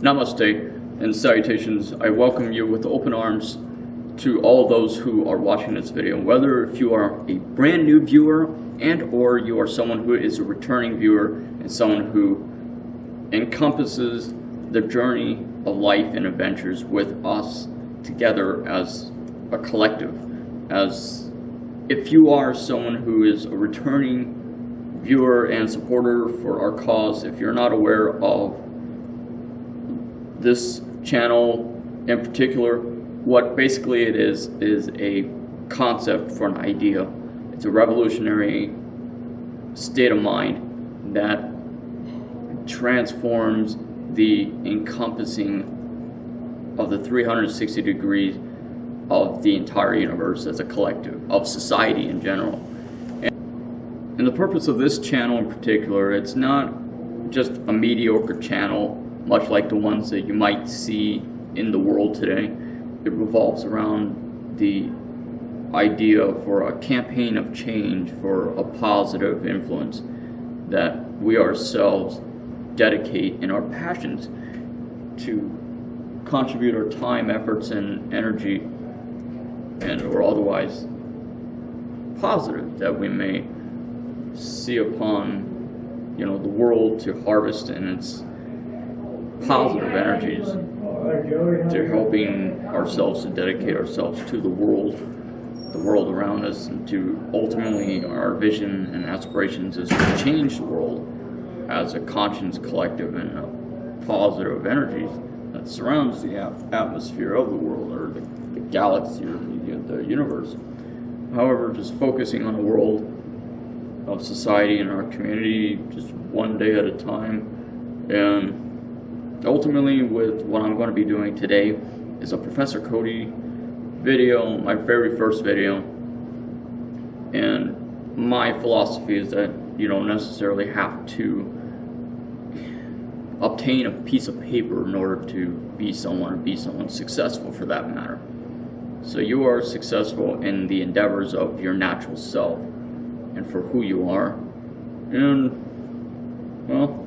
Namaste and salutations. I welcome you with open arms to all those who are watching this video, whether if you are a brand new viewer and or you are someone who is a returning viewer and someone who encompasses the journey of life and adventures with us together as a collective. As if you are someone who is a returning viewer and supporter for our cause, if you're not aware of this channel in particular, what basically it is a concept for an idea. It's a revolutionary state of mind that transforms the encompassing of the 360 degrees of the entire universe as a collective, of society in general. And the purpose of this channel in particular, it's not just a mediocre channel much like the ones that you might see in the world today. It revolves around the idea for a campaign of change, for a positive influence that we ourselves dedicate in our passions to contribute our time, efforts, and energy, and or otherwise positive, that we may see upon the world to harvest in its positive energies, to helping ourselves to dedicate ourselves to the world around us, and to ultimately our vision and aspirations is to change the world as a conscious collective and a positive energies that surrounds the atmosphere of the world, or the galaxy, or the universe. However, just focusing on the world of society and our community just one day at a time. And ultimately, with what I'm going to be doing today is a Professor Cody video, my very first video. And my philosophy is that you don't necessarily have to obtain a piece of paper in order to be someone, or be someone successful for that matter. So you are successful in the endeavors of your natural self and for who you are. And, well,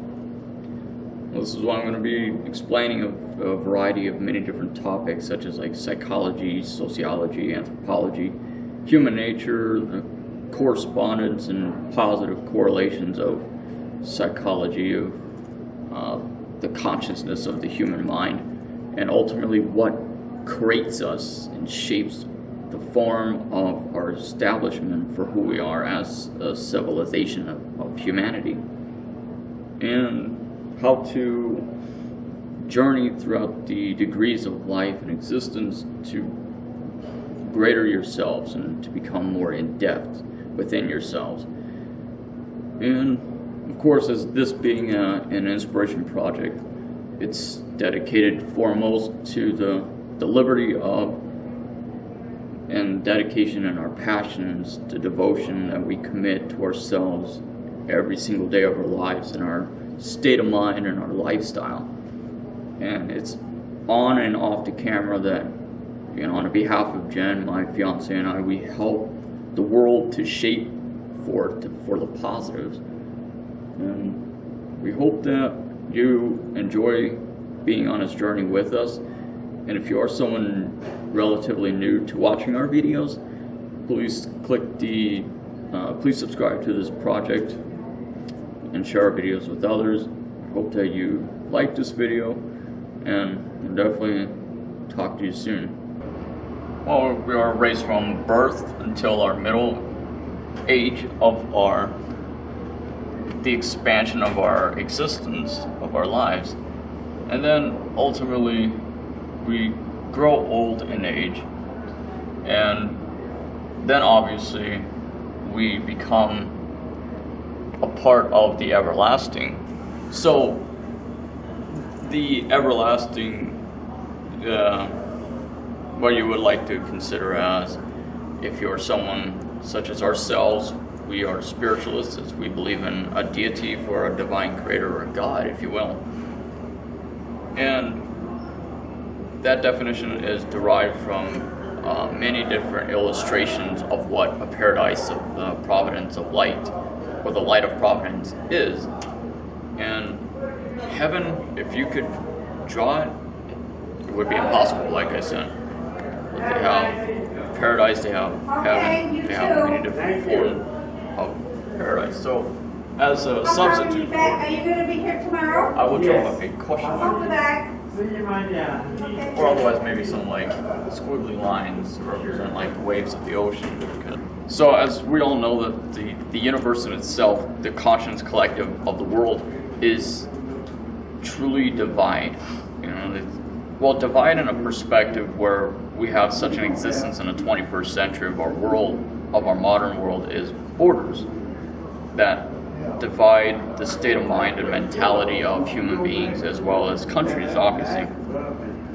this is what I'm going to be explaining a variety of many different topics, such as like psychology, sociology, anthropology, human nature, the correspondence and positive correlations of psychology, of the consciousness of the human mind, and ultimately what creates us and shapes the form of our establishment for who we are as a civilization of humanity, and how to journey throughout the degrees of life and existence to greater yourselves and to become more in depth within yourselves. And of course, as this being an inspiration project, it's dedicated foremost to the liberty of and dedication and our passions, the devotion that we commit to ourselves every single day of our lives, and our state of mind and our lifestyle. And it's on and off the camera that, on behalf of Jen, my fiance, and I, we help the world to shape for the positives. And we hope that you enjoy being on this journey with us. And if you are someone relatively new to watching our videos, please please subscribe to this project and share our videos with others. I hope that you like this video, and we'll definitely talk to you soon. Well, we are raised from birth until our middle age of the expansion of our existence, of our lives. And then ultimately we grow old in age, and then obviously we become a part of the everlasting. So the everlasting, what you would like to consider as, if you're someone such as ourselves, we are spiritualists, as we believe in a deity, for a divine creator, or a God, if you will. And that definition is derived from many different illustrations of what a paradise of the providence of light, or the light of providence, is. And heaven, if you could draw it, it would be impossible, like I said. But they have paradise, they have heaven, they have many different forms of paradise. So, as a substitute for Are you going to be here tomorrow? I will draw a big question mark. Back. Or otherwise maybe some like squiggly lines to represent like the waves of the ocean. So as we all know, that the universe in itself, the conscious collective of the world, is truly divide. You know, well, divide in a perspective where we have such an existence in the 21st century of our world, of our modern world, is borders that divide the state of mind and mentality of human beings as well as countries, obviously.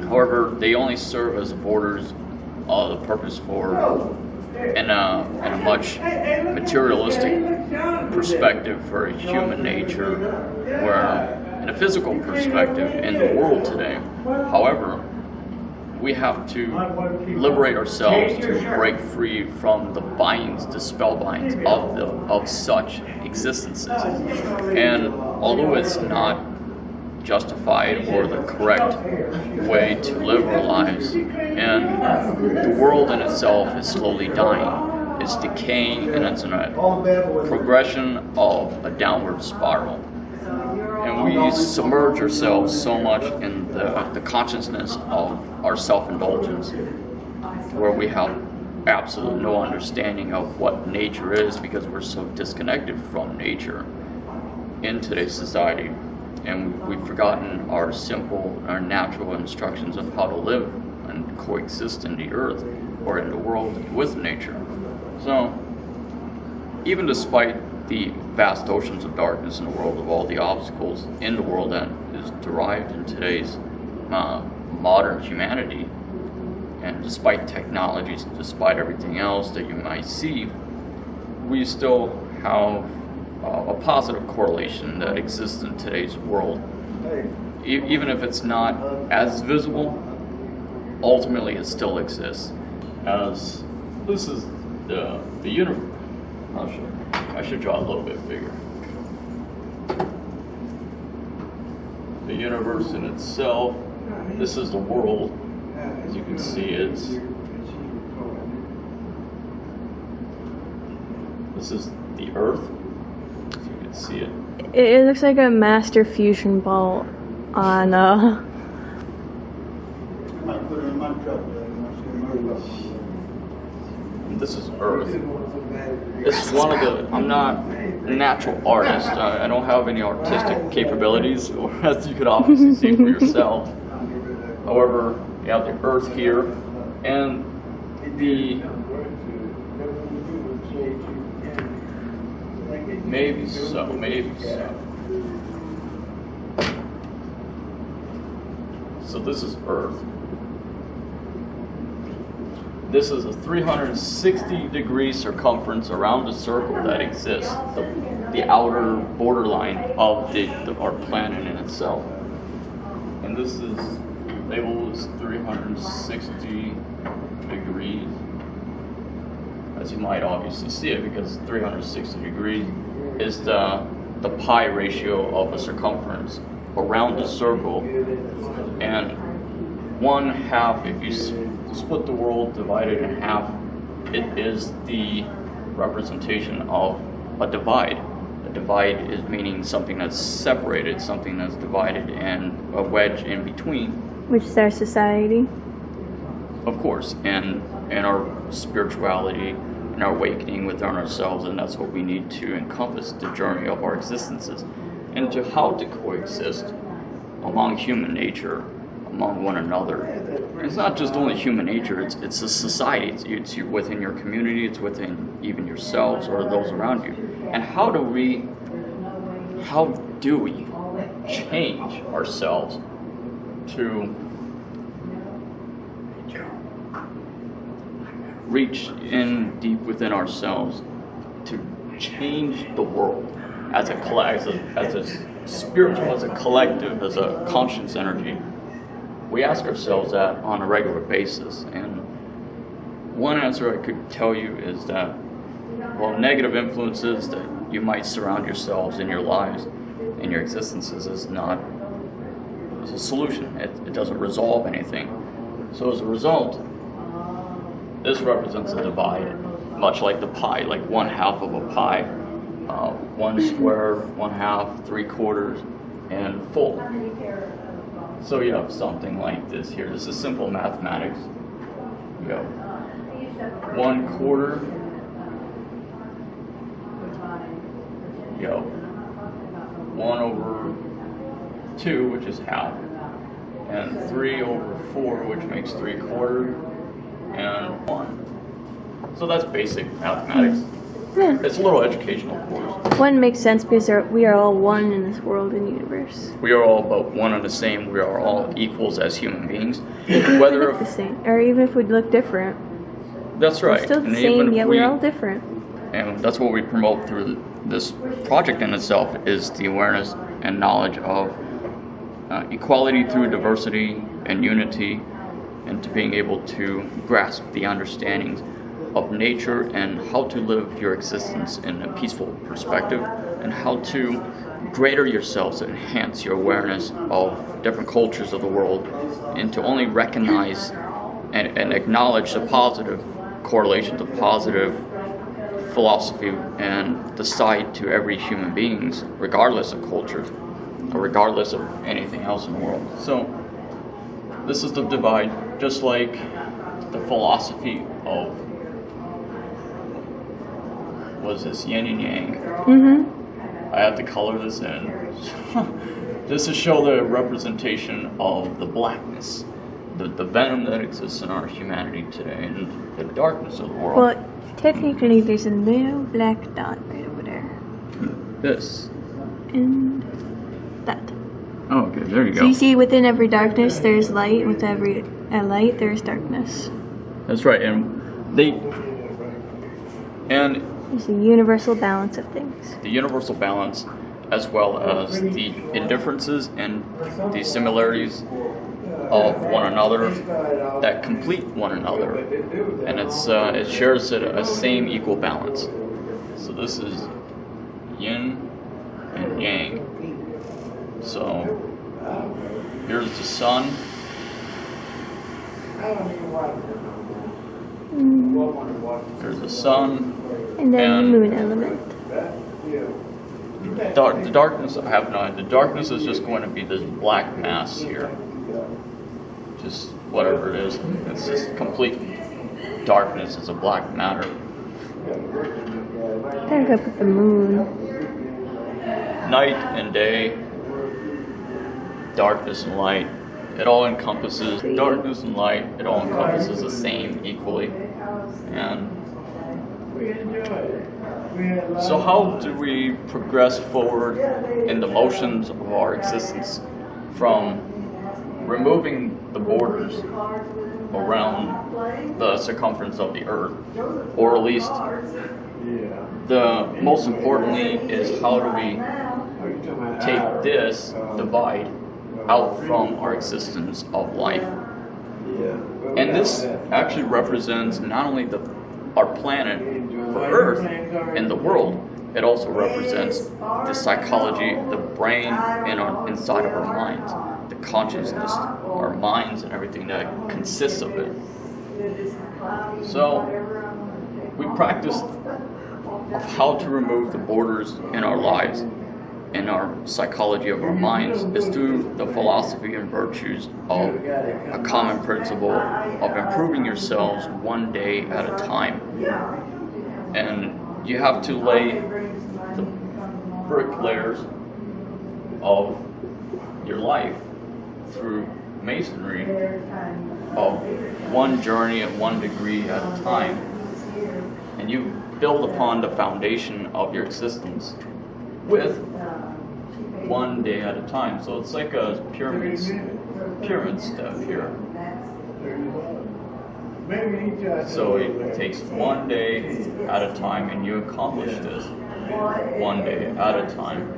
However, they only serve as borders of the purpose for in a much materialistic perspective for human nature, where in a physical perspective in the world today. However, we have to liberate ourselves to break free from the binds, the spell binds of such existences. And although it's not justified or the correct way to live our lives, and the world in itself is slowly dying, it's decaying, and it's in a progression of a downward spiral. And we submerge ourselves so much in the consciousness of our self-indulgence, where we have absolutely no understanding of what nature is, because we're so disconnected from nature in today's society. And we've forgotten our simple, our natural instructions of how to live and coexist in the earth or in the world with nature. So, even despite the vast oceans of darkness in the world, of all the obstacles in the world that is derived in today's modern humanity, and despite technologies, despite everything else that you might see, we still have a positive correlation that exists in today's world. Even if it's not as visible, ultimately it still exists. As this is the universe. I should draw a little bit bigger. The universe in itself, this is the world. As you can see, this is the earth. As you can see it. It looks like a master fusion ball on This is Earth. This is one of the, I'm not a natural artist. I don't have any artistic capabilities, as you could obviously see for yourself. However, you have the Earth here, and maybe so. So this is Earth. This is a 360-degree circumference around the circle that exists, the outer borderline of our planet in itself. And this is labeled as 360 degrees, as you might obviously see it, because 360 degrees is the pi ratio of a circumference around the circle, and 1/2, if you split the world, divide it in half, it is the representation of a divide. A divide is meaning something that's separated, something that's divided, and a wedge in between. which is our society. Of course, and our spirituality and our awakening within ourselves, and that's what we need to encompass the journey of our existences, and to how to coexist among human nature, among one another. And it's not just only human nature, it's a society. It's within your community, it's within even yourselves or those around you. And how do we change ourselves to reach in deep within ourselves to change the world as a spiritual, as a collective, as a conscious energy? We ask ourselves that on a regular basis, and one answer I could tell you is that, well, negative influences that you might surround yourselves in your lives, in your existences, is not It's a solution. It doesn't resolve anything. So as a result, this represents a divide, much like the pie, like one half of a pie, one square, one half, 3/4, and full. So you have something like this here. This is simple mathematics. You have 1/4. You have 1/2, which is half, and 3/4, which makes 3/4, and 1. So that's basic mathematics. Yeah. It's a little educational course. One makes sense because we are all one in this world and universe. We are all but one and the same. We are all equals as human beings. We Whether look the same, or even if we look different, that's right. we're still the And even same, if yet we're all different. And that's what we promote through this project in itself, is the awareness and knowledge of equality through diversity and unity, and to being able to grasp the understandings of nature and how to live your existence in a peaceful perspective, and how to greater yourselves, enhance your awareness of different cultures of the world, and to only recognize and acknowledge the positive correlation, the positive philosophy and the side to every human beings, regardless of culture or regardless of anything else in the world. So this is the divide, just like the philosophy of, was this yin and yang? Mm-hmm. I have to color this in just to show the representation of the blackness, the venom that exists in our humanity today, and the darkness of the world. Well, technically, there's a little black dot right over there. This. And that. Oh, okay, there you So go. you see, within every darkness, there's light. With every light, there's darkness. That's right, and There's a universal balance of things. the universal balance, as well as the indifferences and the similarities of one another that complete one another, and it shares a same equal balance. So this is yin and yang. So here's the sun. There's the sun. And then And- the moon element. The darkness, I have no idea. The darkness is just going to be this black mass here. Just whatever it is. It's just complete darkness. It's a black matter. There go put the moon. Night and day, darkness and light. It all encompasses darkness and light. It all encompasses the same equally. And so how do we progress forward in the motions of our existence from removing the borders around the circumference of the earth, or at least the most importantly is how do we take this divide out from our existence of life? And this actually represents not only our planet for Earth and the world, it also represents the psychology, the brain inside of our minds, the consciousness, our minds, and everything that consists of it. So we practice of how to remove the borders in our lives and our psychology of our minds is through the philosophy and virtues of a common principle of improving yourselves one day at a time. And you have to lay the brick layers of your life through masonry of one journey at one degree at a time. And you build upon the foundation of your existence with one day at a time. So it's like a pyramid step here. So it takes one day at a time, and you accomplish this one day at a time.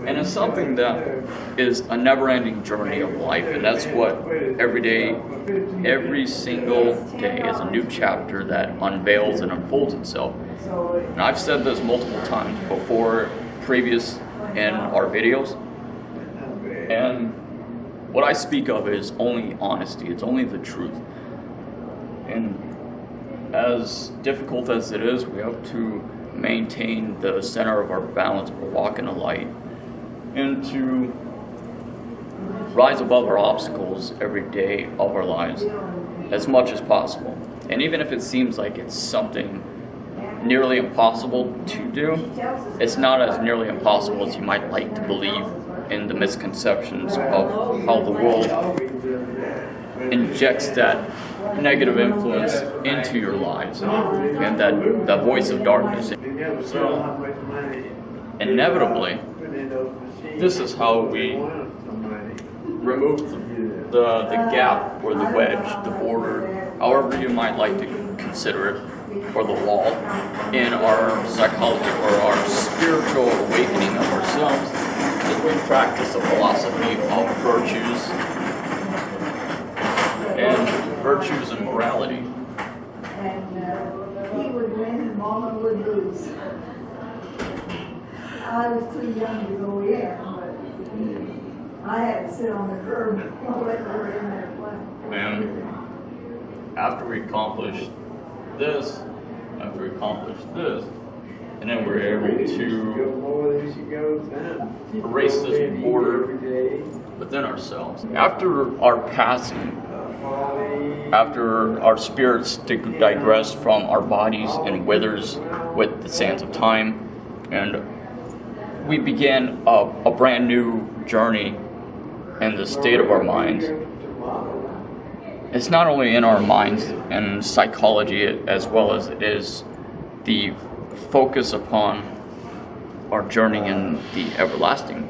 And it's something that is a never-ending journey of life, and that's what every single day is a new chapter that unveils and unfolds itself. And I've said this multiple times before, previous in our videos, And what I speak of is only honesty, it's only the truth. And as difficult as it is, we have to maintain the center of our balance, or walk in the light, and to rise above our obstacles every day of our lives as much as possible. And even if it seems like it's something nearly impossible to do, it's not as nearly impossible as you might like to believe in the misconceptions of how the world injects that negative influence into your lives and that voice of darkness. So, inevitably, this is how we remove the gap or the wedge, the border, however you might like to consider it, or the wall in our psychology or our spiritual awakening of ourselves, as we practice a philosophy of virtues and morality. He would win and Mama would lose. I was too young to go in, but I had to sit on the curb while they were in there playing. And after we accomplished this, and then we're able to erase this border within ourselves. After our passing, after our spirits digress from our bodies and withers with the sands of time, and we begin a brand new journey in the state of our minds. It's not only in our minds and psychology as well as it is the focus upon our journey in the everlasting,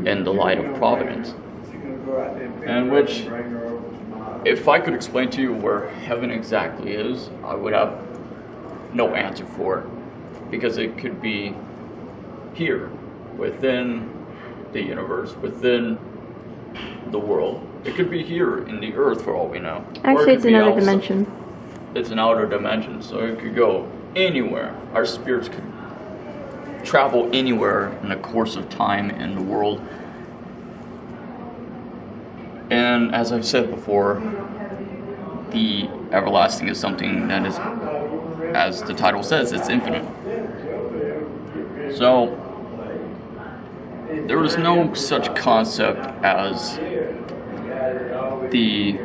in the light of providence. And which, if I could explain to you where heaven exactly is, I would have no answer for it. Because it could be here, within the universe, within the world. It could be here in the earth for all we know. Actually, it's another dimension. It's an outer dimension, so it could go anywhere. Our spirits could travel anywhere in the course of time in the world. And as I've said before, the everlasting is something that is, as the title says, it's infinite. So, there is no such concept as the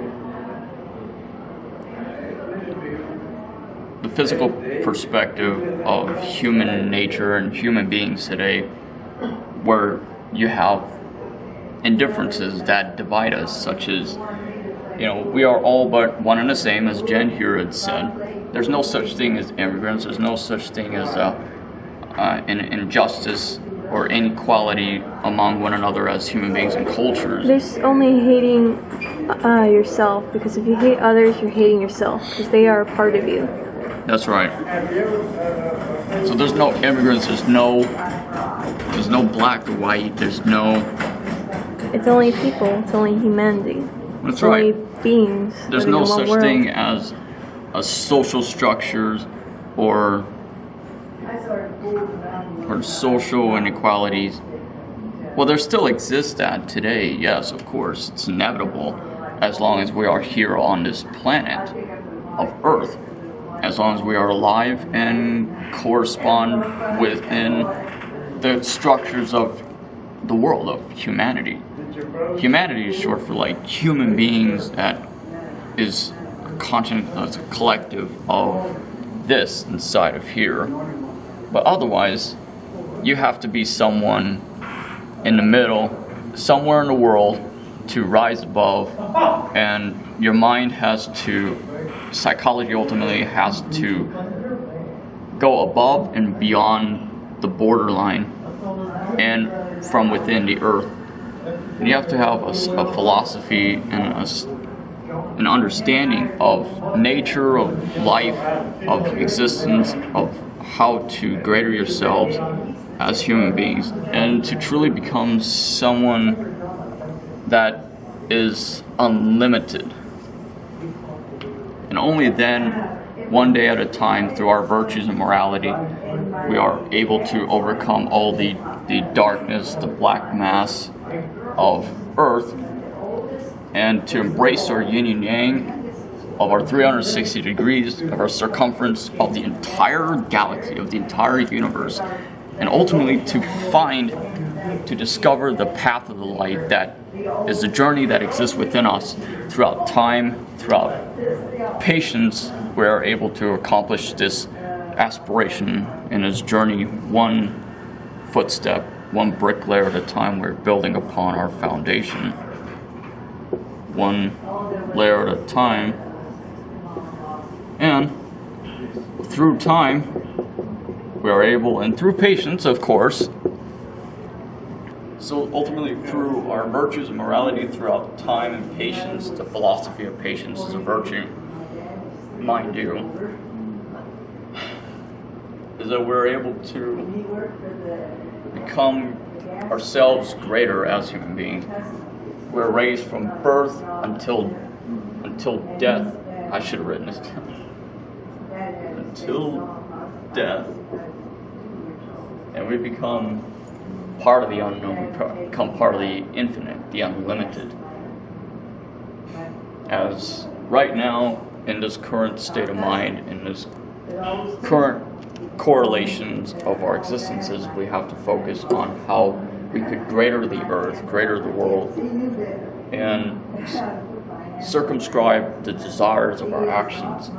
physical perspective of human nature and human beings today, where you have indifferences that divide us, such as, we are all but one and the same, as Jen here had said. There's no such thing as immigrants. There's no such thing as an injustice or inequality among one another as human beings and cultures. There's only hating yourself, because if you hate others, you're hating yourself, because they are a part of you. That's right. So there's no immigrants, there's no black or white, there's no... It's only people, it's only humanity. That's it's right. Only beings. There's no such thing as a social structures or social inequalities. Well, there still exists that today, yes, of course. It's inevitable as long as we are here on this planet of Earth. As long as we are alive and correspond within the structures of the world, of humanity. Humanity is short for human beings, that is a continent, that's a collective of this inside of here. But otherwise, you have to be someone in the middle, somewhere in the world, to rise above, and your mind has to, psychology ultimately has to go above and beyond the borderline and from within the earth. And you have to have a philosophy and an understanding of nature, of life, of existence, of how to greater yourselves as human beings, and to truly become someone that is unlimited. And only then, one day at a time, through our virtues and morality, we are able to overcome all the darkness, the black mass of Earth and to embrace our yin and yang of our 360 degrees of our circumference of the entire galaxy, of the entire universe, and ultimately to discover the path of the light that is the journey that exists within us throughout time, throughout patience. We are able to accomplish this aspiration in this journey one footstep, one brick layer at a time. We're building upon our foundation, one layer at a time. And through time, we are able, and through patience, of course, so ultimately through our virtues and morality throughout time and patience, the philosophy of patience is a virtue, mind you, is that we're able to become ourselves greater as human beings. We're raised from birth until death. I should have written this down. Until death. And we become part of the unknown, we become part of the infinite, the unlimited. As right now, in this current state of mind, in this current correlations of our existences, we have to focus on how we could greater the earth, greater the world, and circumscribe the desires of our actions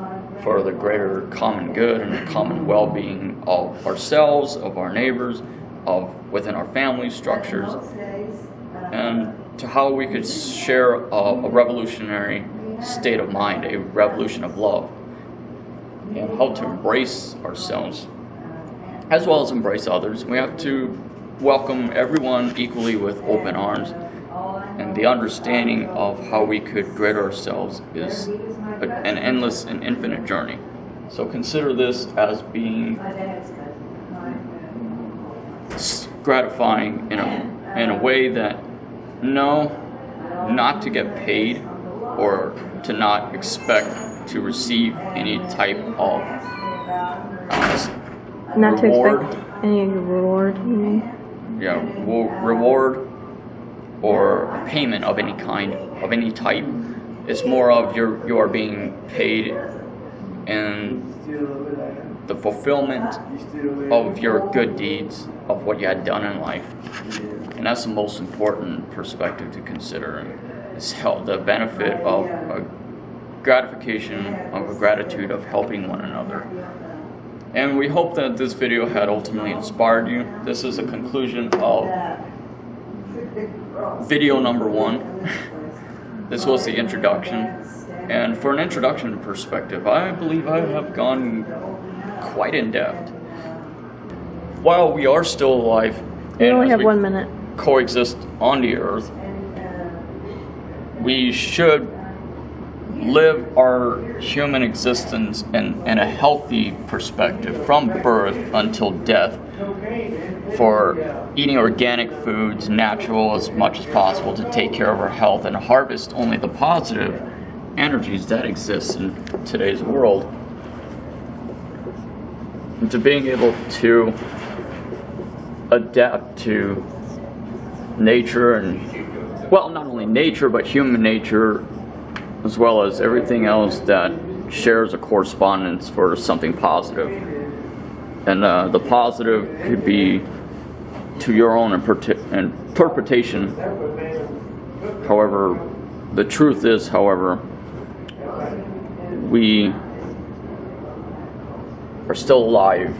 for the greater common good and the common well-being of ourselves, of our neighbors, of within our family structures, and to how we could share a revolutionary state of mind, a revolution of love, and how to embrace ourselves as well as embrace others. We have to welcome everyone equally with open arms, and the understanding of how we could greater ourselves is an endless and infinite journey. So consider this as being gratifying in a way that not to get paid or to not expect to receive any type of Not reward. to expect any reward, you mean? Yeah, reward or payment of any kind, of any type. It's more of you are being paid in the fulfillment of your good deeds, of what you had done in life. And that's the most important perspective to consider. It's the benefit of a gratification, of a gratitude of helping one another. And we hope that this video had ultimately inspired you. This is a conclusion of video number 1. This was the introduction. And for an introduction perspective, I believe I have gone quite in depth. While we are still alive, We only as have 1 minute. coexist on the earth, we should live our human existence in a healthy perspective from birth until death, for eating organic foods, natural as much as possible, to take care of our health and harvest only the positive energies that exist in today's world, and to being able to adapt to nature, and well, not only nature but human nature, as well as everything else that shares a correspondence for something positive. And the positive could be to your own interpretation. However, the truth is, however, we are still alive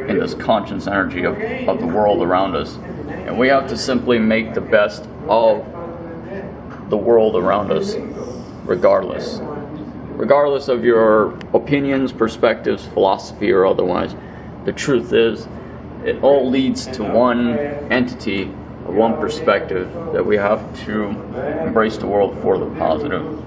in this conscious energy of the world around us. And we have to simply make the best of the world around us, regardless of your opinions, perspectives, philosophy, or otherwise. The truth is, it all leads to one entity, or one perspective, that we have to embrace the world for the positive.